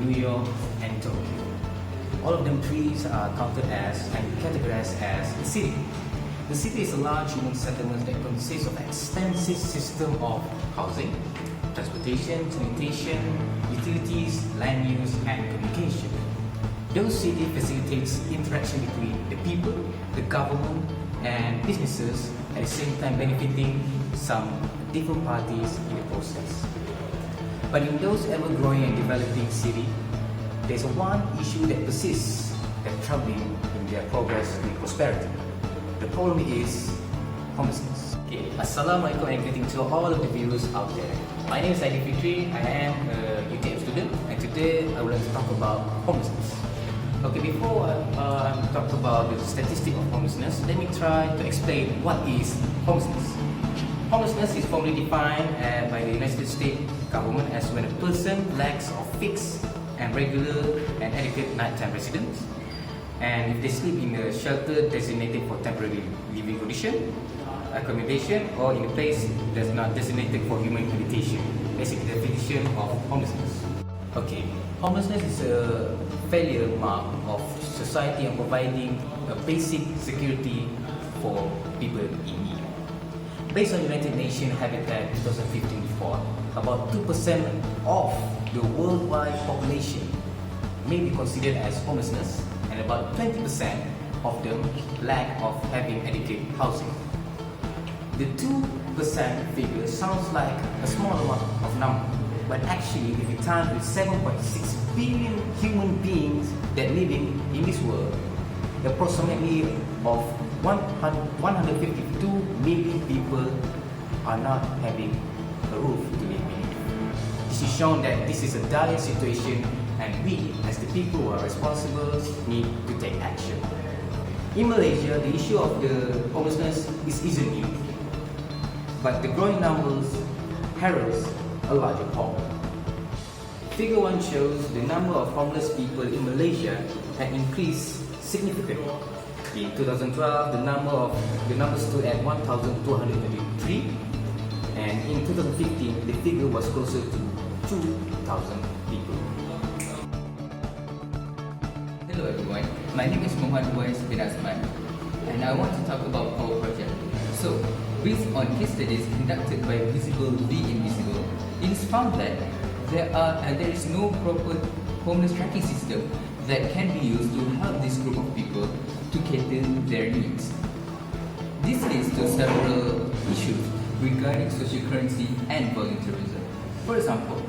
New York, and Tokyo. All of them trees are counted as and categorized as a city. The city is a large human settlement that consists of an extensive system of housing, transportation, sanitation, utilities, land use, and communication. Those cities facilitates interaction between the people, the government, and businesses, at the same time benefiting some different parties in the process. But in those ever-growing and developing cities, there's one issue that persists and troubling in their progress with prosperity. The problem is homelessness. Okay, Assalamualaikum and greetings to all of the viewers out there. My name is Aidi Fitri. I am a UTM student, and today I would like to talk about homelessness. Okay, before I talk about the statistic of homelessness, let me try to explain what is homelessness. Homelessness is formally defined by the United States government as when a person lacks of fixed and regular and adequate nighttime residence, and if they sleep in a shelter designated for temporary living condition, accommodation, or in a place that's not designated for human habitation. Basic definition of homelessness. Okay, homelessness is a failure mark of society in providing a basic security for people in need. Based on United Nations Habitat 2015 report, about 2% of the worldwide population may be considered as homelessness, and about 20% of them lack of having adequate housing. The 2% figure sounds like a small amount of number, but actually if you time with 7.6 billion human beings that living in this world, approximately of 152 million people are not having a roof to live beneath. This is shown that this is a dire situation, and we, as the people who are responsible, need to take action. In Malaysia, the issue of the homelessness isn't new, but the growing numbers heralds a larger problem. Figure 1 shows the number of homeless people in Malaysia had increased significantly. In 2012, the number stood at 1,233, and in 2015, the figure was closer to 2,000 people. Hello everyone, my name is Muhammad Wais bin Azman, and I want to talk about our project. So, based on case studies conducted by Advisable the Invisible, it is found that there is no proper homeless tracking system that can be used to help this group of people to cater their needs. This leads to several issues regarding social currency and volunteerism. For example,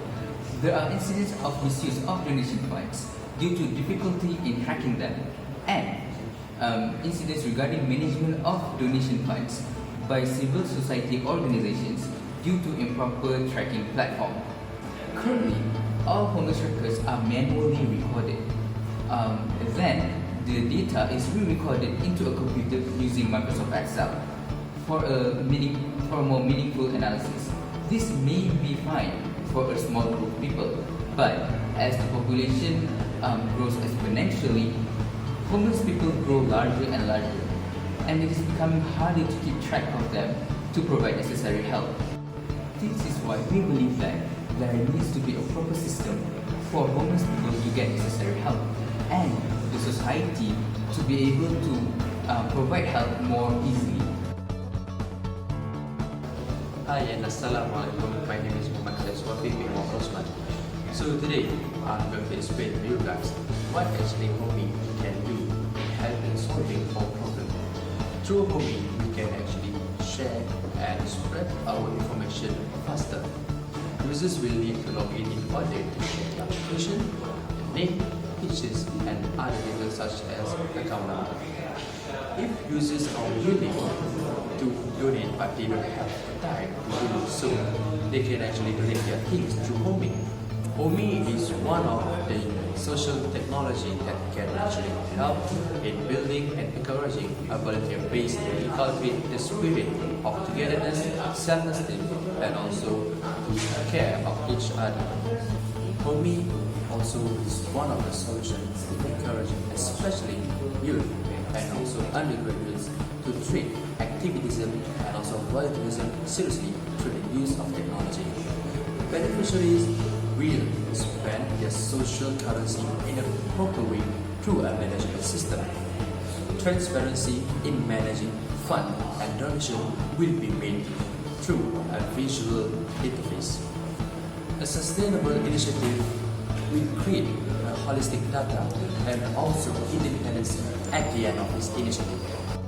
there are incidents of misuse of donation funds due to difficulty in tracking them, and incidents regarding management of donation funds by civil society organizations due to improper tracking platform. Currently, all homeless records are manually recorded. Then, the data is re-recorded into a computer using Microsoft Excel for more meaningful analysis. This may be fine for a small group of people, but as the population grows exponentially, homeless people grow larger and larger, and it is becoming harder to keep track of them to provide necessary help. This is why we believe that there needs to be a proper system for homeless people to get necessary help, and the society to be able to provide help more easily. Hi and Assalamualaikum. My name is Muhammad Swafi bin Osman. So today I'm going to explain to you guys what actually homing can do in helping solving our problem. Through homing, we can actually share and spread our information faster. Users will need to log in order to check the application, name, pictures, and other details such as account number. If users are willing to donate but they don't have time to do so, they can actually donate their things through homing. Homing is one of the social technology that can actually help in building and encouraging a volunteer base to cultivate the spirit of togetherness, self-esteem, and also to care about each other. Homing also is one of the solutions in encouraging especially youth and also undergraduates to treat activism and also volunteerism seriously through the use of technology. Beneficiaries will spend their social currency in a proper way through a management system. Transparency in managing fund and donation will be made through a visual interface. A sustainable initiative will create a holistic data and also independence at the end of this initiative.